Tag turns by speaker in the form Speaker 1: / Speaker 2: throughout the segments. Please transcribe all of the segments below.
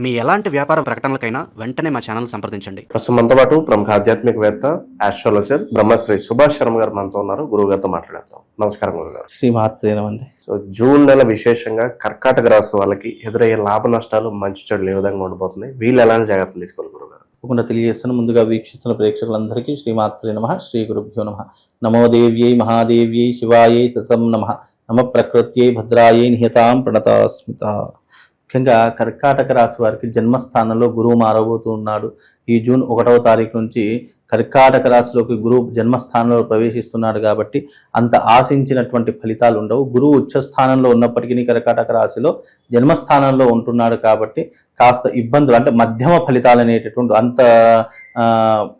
Speaker 1: మీ ఎలాంటి వ్యాపార ప్రకటనలకైనా వెంటనే మా ఛానల్ సంప్రదించండి.
Speaker 2: ప్రస్తుతం మనతో పాటు ప్రముఖ ఆధ్యాత్మికవేత్త ఆస్ట్రాలజర్ బ్రహ్మశ్రీ సుభాష్ శర్మ గారు మనతో ఉన్నారు. గురువు గారితో మాట్లాడతాం. నమస్కారం గురువు గారు.
Speaker 3: శ్రీమాత్రేనమండి.
Speaker 2: సో జూన్ నెల విశేషంగా కర్కాటక రాశి వాళ్ళకి ఎదురయ్యే లాభ నష్టాలు మంచి చెడులు ఏ విధంగా ఉండబోతున్నాయి, వీళ్ళు ఎలాంటి జాగ్రత్తలు తీసుకోవాలి గురువు గారు?
Speaker 3: తప్పకుండా తెలియజేస్తున్న ముందుగా వీక్షిస్తున్న ప్రేక్షకులందరికీ శ్రీమాత్రే నమః, శ్రీ గురుభ్యో నమః. నమో దేవ్యై మహాదేవ్యై శివాయై సతం నమః. నమ ప్రకృత్యై భద్రాయై నిహతాం ప్రణతాస్మిత. ముఖ్యంగా కర్కాటక రాశి వారికి జన్మస్థానంలో గురువు మారబోతూ ఉన్నాడు. ఈ జూన్ 1వ తారీఖు నుంచి కర్కాటక రాశిలోకి గురువు జన్మస్థానంలో ప్రవేశిస్తున్నాడు కాబట్టి అంత ఆశించినటువంటి ఫలితాలు ఉండవు. గురువు ఉచ్చస్థానంలో ఉన్నప్పటికీ కర్కాటక రాశిలో జన్మస్థానంలో ఉంటున్నాడు కాబట్టి కాస్త ఇబ్బందులు, అంటే మధ్యమ ఫలితాలు అనేటటువంటి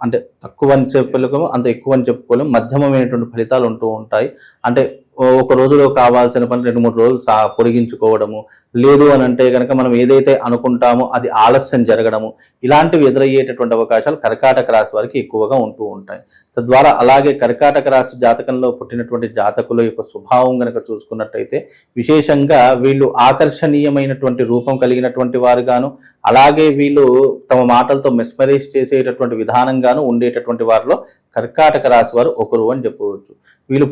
Speaker 3: అంటే తక్కువ అని చెప్పలేము, అంత ఎక్కువ అని చెప్పుకోలేము, మధ్యమమైనటువంటి ఫలితాలు ఉంటూ ఉంటాయి. అంటే ఒక రోజులో కావాల్సిన పని 2-3 రోజులు పొడిగించుకోవడము, లేదు అని అంటే కనుక మనం ఏదైతే అనుకుంటామో అది ఆలస్యం జరగడము, ఇలాంటివి ఎదురయ్యేటటువంటి అవకాశాలు కర్కాటక రాశి వారికి ఎక్కువగా ఉంటూ ఉంటాయి. తద్వారా అలాగే కర్కాటక రాశి జాతకంలో పుట్టినటువంటి జాతకుల యొక్క స్వభావం కనుక చూసుకున్నట్టయితే విశేషంగా వీళ్ళు ఆకర్షణీయమైనటువంటి రూపం కలిగినటువంటి వారుగాను, అలాగే వీళ్ళు తమ మాటలతో మెస్మరైజ్ చేసేటటువంటి విధానంగాను ఉండేటటువంటి వారిలో కర్కాటక రాశి వారు ఒకరు అని చెప్పవచ్చు. వీళ్ళు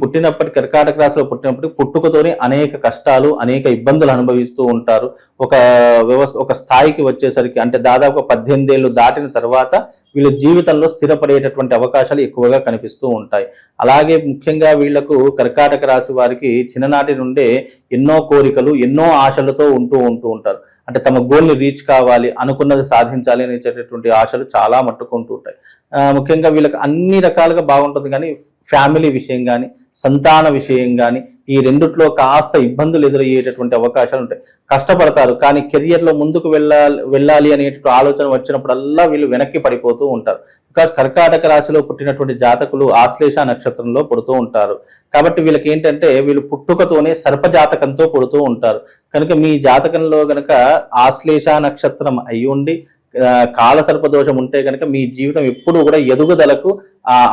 Speaker 3: కర్కాటక రాశిలో పుట్టినప్పటికీ పుట్టుకతోనే అనేక కష్టాలు, అనేక ఇబ్బందులు అనుభవిస్తూ ఉంటారు. ఒక స్థాయికి వచ్చేసరికి, అంటే దాదాపు 18 ఏళ్ళు దాటిన తర్వాత వీళ్ళ జీవితంలో స్థిరపడేటటువంటి అవకాశాలు ఎక్కువగా కనిపిస్తూ ఉంటాయి. అలాగే ముఖ్యంగా వీళ్లకు కర్కాటక రాశి వారికి చిన్ననాటి నుండే ఎన్నో కోరికలు, ఎన్నో ఆశలతో ఉంటూ ఉంటారు. అంటే తమ గోల్ని రీచ్ కావాలి, అనుకున్నది సాధించాలి అనేటటువంటి ఆశలు చాలా మట్టుకుంటూ ఉంటాయి. ముఖ్యంగా వీళ్ళకి అన్ని రకాలుగా బాగుంటుంది, కానీ ఫ్యామిలీ విషయం కానీ, సంతాన విషయం కానీ, ఈ రెండిట్లో కాస్త ఇబ్బందులు ఎదురయ్యేటటువంటి అవకాశాలు ఉంటాయి. కష్టపడతారు, కానీ కెరియర్లో ముందుకు వెళ్ళాలి అనేటువంటి ఆలోచన వచ్చినప్పుడల్లా వీళ్ళు వెనక్కి పడిపోతూ ఉంటారు. బికాస్ కర్కాటక రాశిలో పుట్టినటువంటి జాతకులు ఆశ్లేష నక్షత్రంలో పుడుతూ ఉంటారు. కాబట్టి వీళ్ళకి ఏంటంటే వీళ్ళు పుట్టుకతోనే సర్పజాతకంతో పుడుతూ ఉంటారు. కనుక మీ జాతకంలో గనక ఆశ్లేష నక్షత్రం అయి ఉండి కాలసర్ప దోషం ఉంటే కనుక మీ జీవితం ఎప్పుడూ కూడా ఎదుగుదలకు,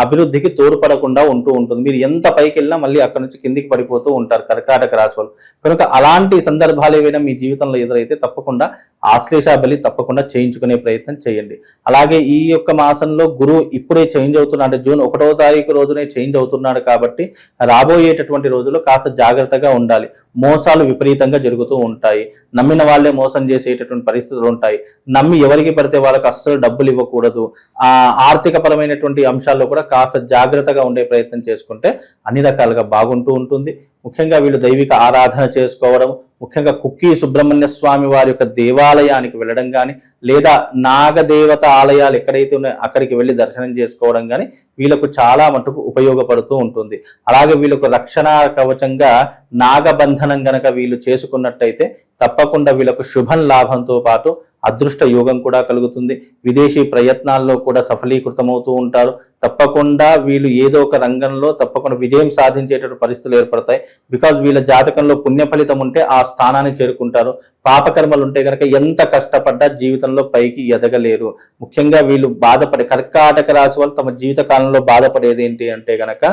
Speaker 3: అభివృద్ధికి తోడ్పడకుండా ఉంటుంది. మీరు ఎంత పైకి వెళ్ళినా మళ్ళీ అక్కడి నుంచి కిందికి పడిపోతూ ఉంటారు కర్కాటక రాశి వాళ్ళు. కనుక అలాంటి సందర్భాలు ఏవైనా మీ జీవితంలో ఎదురైతే తప్పకుండా ఆశ్లేష బలి తప్పకుండా చేయించుకునే ప్రయత్నం చేయండి. అలాగే ఈ యొక్క మాసంలో గురువు ఇప్పుడే చేంజ్ అవుతున్నాడు, అంటే జూన్ 1వ తారీఖు రోజునే చేంజ్ అవుతున్నాడు కాబట్టి రాబోయేటటువంటి రోజుల్లో కాస్త జాగ్రత్తగా ఉండాలి. మోసాలు విపరీతంగా జరుగుతూ ఉంటాయి. నమ్మిన వాళ్ళే మోసం చేసేటటువంటి పరిస్థితులు ఉంటాయి. నమ్మి ఎవరికి పడితే వాళ్ళకి అస్సలు డబ్బులు ఇవ్వకూడదు. ఆర్థిక పరమైనటువంటి అంశాల్లో కూడా కాస్త జాగ్రత్తగా ఉండే ప్రయత్నం చేసుకుంటే అన్ని రకాలుగా బాగుంటూ ఉంటుంది. ముఖ్యంగా వీళ్ళు దైవిక ఆరాధన చేసుకోవడం, ముఖ్యంగా కుక్కీ సుబ్రహ్మణ్య స్వామి వారి యొక్క దేవాలయానికి వెళ్ళడం కానీ, లేదా నాగదేవత ఆలయాలు ఎక్కడైతే ఉన్నాయో అక్కడికి వెళ్ళి దర్శనం చేసుకోవడం కానీ వీళ్ళకు చాలా మటుకు ఉపయోగపడుతూ ఉంటుంది. అలాగే వీళ్ళకు రక్షణ కవచంగా నాగబంధనం గనక వీళ్ళు చేసుకున్నట్టయితే తప్పకుండా వీళ్ళకు శుభం లాభంతో పాటు అదృష్ట యోగం కూడా కలుగుతుంది. విదేశీ ప్రయత్నాల్లో కూడా సఫలీకృతమవుతూ ఉంటారు. తప్పకుండా వీళ్ళు ఏదో ఒక రంగంలో తప్పకుండా విజయం సాధించేటటువంటి పరిస్థితులు ఏర్పడతాయి. బికాజ్ వీళ్ళ జాతకంలో పుణ్య ఫలితం ఉంటే ఆ స్థానాన్ని చేరుకుంటారు. పాపకర్మలు ఉంటే కనుక ఎంత కష్టపడ్డా జీవితంలో పైకి ఎదగలేరు. ముఖ్యంగా వీళ్ళు కర్కాటక రాశి వాళ్ళు తమ జీవిత కాలంలో బాధపడేది ఏంటి అంటే కనుక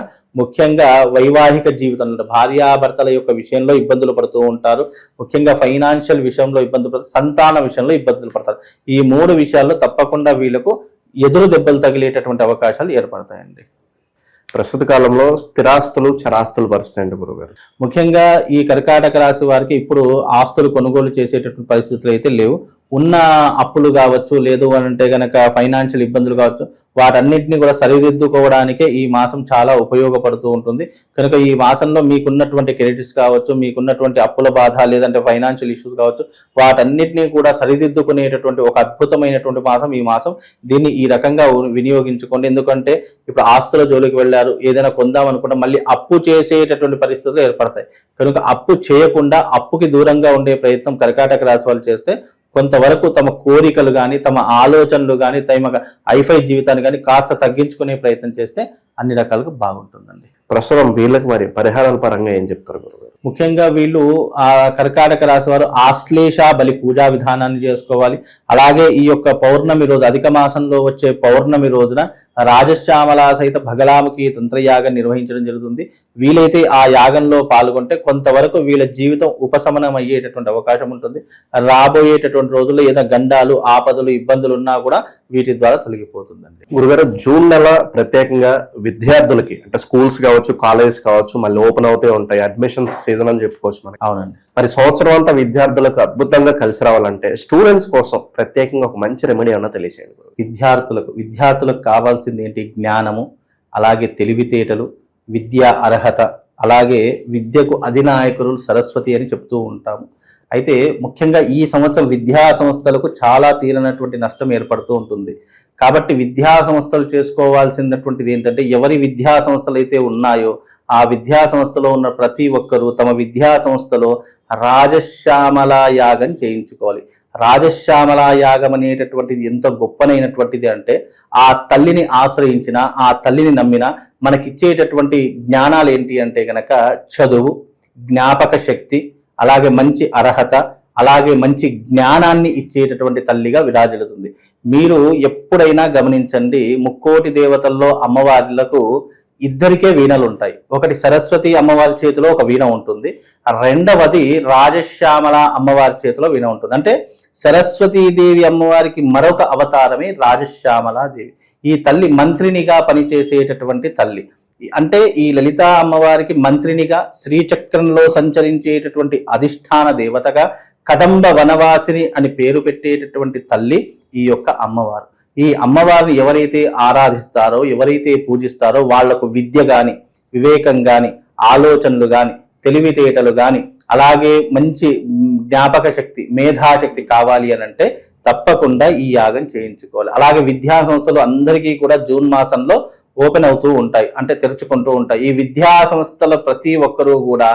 Speaker 3: ముఖ్యంగా వైవాహిక జీవితంలో భార్యాభర్తల యొక్క విషయంలో ఇబ్బందులు పడుతూ ఉంటారు. ముఖ్యంగా ఫైనాన్షియల్ విషయంలో ఇబ్బందులు పడతారు, సంతాన విషయంలో ఇబ్బందులు పడతారు. ఈ 3 విషయాల్లో తప్పకుండా వీళ్ళకు ఎదురు దెబ్బలు తగిలేటటువంటి అవకాశాలు ఏర్పడతాయండి.
Speaker 2: ప్రస్తుత కాలంలో స్థిరాస్తులు, చరాస్తులు పరిస్థితి ఏంటి గురుగారు?
Speaker 3: ముఖ్యంగా ఈ కర్కాటక రాశి వారికి ఇప్పుడు ఆస్తులు కొనుగోలు చేసేటటువంటి పరిస్థితులు అయితే లేవు. ఉన్న అప్పులు కావచ్చు, లేదు అని అంటే కనుక ఫైనాన్షియల్ ఇబ్బందులు కావచ్చు, వాటన్నిటిని కూడా సరిదిద్దుకోవడానికే ఈ మాసం చాలా ఉపయోగపడుతూ ఉంటుంది. కనుక ఈ మాసంలో మీకున్నటువంటి క్రెడిట్స్ కావచ్చు, మీకున్నటువంటి అప్పుల బాధ, లేదంటే ఫైనాన్షియల్ ఇష్యూస్ కావచ్చు, వాటన్నిటినీ కూడా సరిదిద్దుకునేటటువంటి ఒక అద్భుతమైనటువంటి మాసం ఈ మాసం. దీన్ని ఈ రకంగా వినియోగించుకోండి. ఎందుకంటే ఇప్పుడు ఆస్తుల జోలికి వెళ్ళారు, ఏదైనా కొందాం అనుకుంటే మళ్ళీ అప్పు చేసేటటువంటి పరిస్థితులు ఏర్పడతాయి. కనుక అప్పు చేయకుండా అప్పుకి దూరంగా ఉండే ప్రయత్నం కర్కాటక రాశి వాళ్ళు చేస్తే కొంతవరకు తమ కోరికలు కానీ, తమ ఆలోచనలు కానీ, తమ ఐఫై జీవితాన్ని కానీ కాస్త తగ్గించుకునే ప్రయత్నం చేస్తే అన్ని రకాలుగా బాగుంటుందండి.
Speaker 2: ప్రస్తుతం వీళ్ళకి మరి పరిహారాల పరంగా ఏం చెప్తారు గురుగారు?
Speaker 3: ముఖ్యంగా వీళ్ళు ఆ కర్కాటక రాశి వారు ఆశ్లేష బలి పూజా విధానాన్ని చేసుకోవాలి. అలాగే ఈ యొక్క పౌర్ణమి రోజు, అధిక మాసంలో వచ్చే పౌర్ణమి రోజున రాజశ్యామల సహిత భగలాముఖి తంత్రయాగం నిర్వహించడం జరుగుతుంది. వీలైతే ఆ యాగంలో పాల్గొంటే కొంతవరకు వీళ్ళ జీవితం ఉపశమనం అయ్యేటటువంటి అవకాశం ఉంటుంది. రాబోయేటటువంటి రోజుల్లో ఏదైనా గండాలు, ఆపదలు, ఇబ్బందులు ఉన్నా కూడా వీటి ద్వారా తొలగిపోతుందండి.
Speaker 2: గురుగారు, జూన్ నెల ప్రత్యేకంగా విద్యార్థులకి అంటే స్కూల్స్ కావచ్చు, కాలేజెస్ కావచ్చు, మళ్ళీ ఓపెన్ అవుతూ ఉంటాయి, అడ్మిషన్స్ సీజన్ అని చెప్పుకోవచ్చు మనకి.
Speaker 3: అవునండి.
Speaker 2: మరి సంవత్సరం అంతా విద్యార్థులకు అద్భుతంగా కలిసి రావాలంటే స్టూడెంట్స్ కోసం ప్రత్యేకంగా ఒక మంచి రెమెడీ అన్న తెలియచేయండి.
Speaker 3: విద్యార్థులకు కావాల్సింది ఏంటి? జ్ఞానము, అలాగే తెలివితేటలు, విద్యా అర్హత, అలాగే విద్యకు అధినాయకులు సరస్వతి అని చెప్తూ ఉంటాము. అయితే ముఖ్యంగా ఈ సంవత్సరం విద్యా సంస్థలకు చాలా తీరనటువంటి నష్టం ఏర్పడుతూ ఉంటుంది. కాబట్టి విద్యా సంస్థలు చేసుకోవాల్సినటువంటిది ఏంటంటే, ఎవరి విద్యా సంస్థలు అయితే ఉన్నాయో ఆ విద్యా సంస్థలో ఉన్న ప్రతి ఒక్కరూ తమ విద్యా సంస్థలో రాజశ్యామల యాగం చేయించుకోవాలి. రాజశ్యామల యాగం అనేటటువంటిది ఎంత గొప్పనైనటువంటిది అంటే, ఆ తల్లిని ఆశ్రయించిన, ఆ తల్లిని నమ్మిన మనకిచ్చేటటువంటి జ్ఞానాలు ఏంటి అంటే గనక చదువు, జ్ఞాపక శక్తి, అలాగే మంచి అర్హత, అలాగే మంచి జ్ఞానాన్ని ఇచ్చేటటువంటి తల్లిగా విరాజిల్లుతుంది. మీరు ఎప్పుడైనా గమనించండి, ముక్కోటి దేవతల్లో అమ్మవార్లకు ఇద్దరికే వీణలు ఉంటాయి. ఒకటి సరస్వతి అమ్మవారి చేతిలో ఒక వీణ ఉంటుంది, రెండవది రాజశ్యామల అమ్మవారి చేతిలో వీణ ఉంటుంది. అంటే సరస్వతీదేవి అమ్మవారికి మరొక అవతారమే రాజశ్యామలాదేవి. ఈ తల్లి మంత్రినిగా పనిచేసేటటువంటి తల్లి. అంటే ఈ లలిత అమ్మవారికి మంత్రినిగా, శ్రీచక్రంలో సంచరించేటటువంటి అధిష్టాన దేవతగా, కదంబ వనవాసిని అని పేరు పెట్టేటటువంటి తల్లి ఈ యొక్క అమ్మవారు. ఈ అమ్మవారిని ఎవరైతే ఆరాధిస్తారో, ఎవరైతే పూజిస్తారో వాళ్లకు విద్య గాని, వివేకం గాని, ఆలోచనలు గాని, తెలివితేటలు గాని, అలాగే మంచి జ్ఞాపక శక్తి, మేధాశక్తి కావాలి అని అంటే తప్పకుండా ఈ యాగం చేయించుకోవాలి. అలాగే విద్యా సంస్థలు అందరికీ కూడా జూన్ మాసంలో ఓపెన్ అవుతూ ఉంటాయి, అంటే తెరుచుకుంటూ ఉంటాయి. ఈ విద్యా సంస్థల ప్రతి ఒక్కరూ కూడా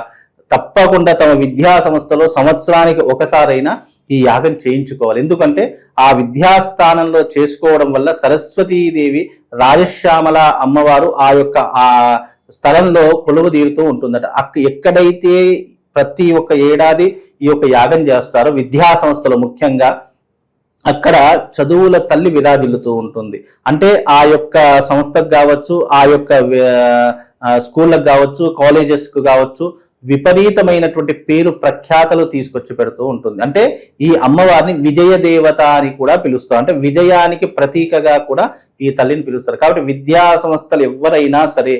Speaker 3: తప్పకుండా తమ విద్యా సంస్థలో సంవత్సరానికి ఒకసారైనా ఈ యాగం చేయించుకోవాలి. ఎందుకంటే ఆ విద్యాస్థానంలో చేసుకోవడం వల్ల సరస్వతీదేవి, రాజశ్యామల అమ్మవారు ఆ యొక్క ఆ స్థలంలో కొలువు తీరుతూ ఉంటుందట. ఎక్కడైతే ప్రతి ఒక్క ఏడాది ఈ యొక్క యాగం చేస్తారో విద్యా సంస్థలు ముఖ్యంగా, అక్కడ చదువుల తల్లి విరాజిల్లుతూ ఉంటుంది. అంటే ఆ యొక్క సంస్థకు కావచ్చు, ఆ యొక్క స్కూళ్ళకు కావచ్చు, కాలేజెస్కు కావచ్చు, విపరీతమైనటువంటి పేరు ప్రఖ్యాతలు తీసుకొచ్చి పెడుతూ ఉంటుంది. అంటే ఈ అమ్మవారిని విజయ దేవత అని కూడా పిలుస్తారు. అంటే విజయానికి ప్రతీకగా కూడా ఈ తల్లిని పిలుస్తారు. కాబట్టి విద్యా సంస్థలు ఎవరైనా సరే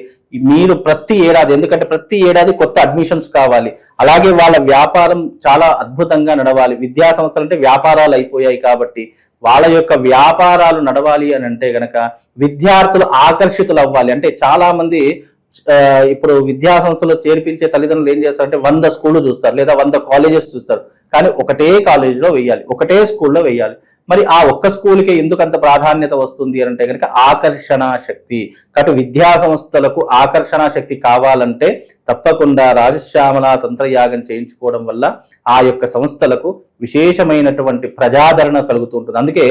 Speaker 3: మీరు ప్రతి ఏడాది, ఎందుకంటే ప్రతి ఏడాది కొత్త అడ్మిషన్స్ కావాలి, అలాగే వాళ్ళ వ్యాపారం చాలా అద్భుతంగా నడవాలి. విద్యా సంస్థలు అంటే వ్యాపారాలు అయిపోయాయి కాబట్టి వాళ్ళ యొక్క వ్యాపారాలు నడవాలి అని అంటే గనక విద్యార్థులు ఆకర్షితులు అవ్వాలి. అంటే చాలా మంది ఇప్పుడు విద్యా సంస్థలో చేర్పించే తల్లిదండ్రులు ఏం చేస్తారంటే 100 స్కూళ్ళు చూస్తారు, లేదా 100 కాలేజెస్ చూస్తారు, కానీ ఒకటే కాలేజీలో వెయ్యాలి, ఒకటే స్కూల్లో వెయ్యాలి. మరి ఆ ఒక్క స్కూల్కి ఎందుకు అంత ప్రాధాన్యత వస్తుంది అని అంటే కనుక ఆకర్షణ శక్తి. కాబట్టి విద్యా సంస్థలకు ఆకర్షణ శక్తి కావాలంటే తప్పకుండా రాజశ్యామల తంత్రయాగం చేయించుకోవడం వల్ల ఆ యొక్క సంస్థలకు విశేషమైనటువంటి ప్రజాదరణ కలుగుతూ ఉంటుంది. అందుకే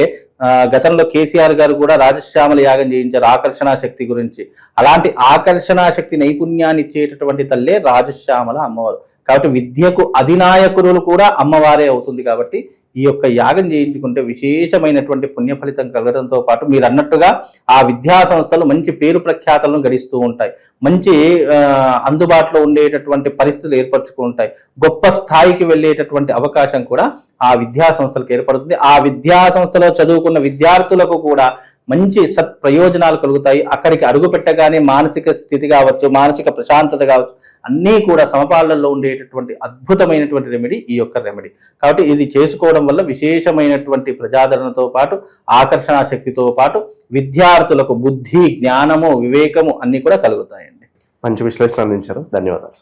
Speaker 3: గతంలో కేసీఆర్ గారు కూడా రాజశ్యామల యాగం చేయించారు ఆకర్షణ శక్తి గురించి. అలాంటి ఆకర్షణ శక్తి నైపుణ్యాన్ని ఇచ్చేటటువంటి తల్లే రాజశ్యామల అమ్మవారు. కాబట్టి విద్యకు అధినాయకులు కూడా అమ్మవారే అవుతుంది. కాబట్టి ఈ యొక్క యాగం చేయించుకుంటే విశేషమైనటువంటి పుణ్య ఫలితం కలగడంతో పాటు మీరు అన్నట్టుగా ఆ విద్యా సంస్థలు మంచి పేరు ప్రఖ్యాతలను గడిస్తూ ఉంటాయి, మంచి అందుబాటులో ఉండేటటువంటి పరిస్థితులు ఏర్పరచుకుంటాయి, గొప్ప స్థాయికి వెళ్ళేటటువంటి అవకాశం కూడా ఆ విద్యా సంస్థలకు ఏర్పడుతుంది. ఆ విద్యా సంస్థలో చదువుకున్న విద్యార్థులకు కూడా మంచి సత్ప్రయోజనాలు కలుగుతాయి. అక్కడికి అడుగు పెట్టగానే మానసిక స్థితి కావచ్చు, మానసిక ప్రశాంతత కావచ్చు, అన్నీ కూడా సమపాలనలో ఉండేటటువంటి అద్భుతమైనటువంటి రెమెడీ ఈ యొక్క రెమెడీ. కాబట్టి ఇది చేసుకోవడం వల్ల విశేషమైనటువంటి ప్రజాదరణతో పాటు ఆకర్షణ శక్తితో పాటు విద్యార్థులకు బుద్ధి, జ్ఞానము, వివేకము అన్ని కూడా కలుగుతాయండి.
Speaker 2: మంచి విశ్లేషణ అందించారు, ధన్యవాదాలు.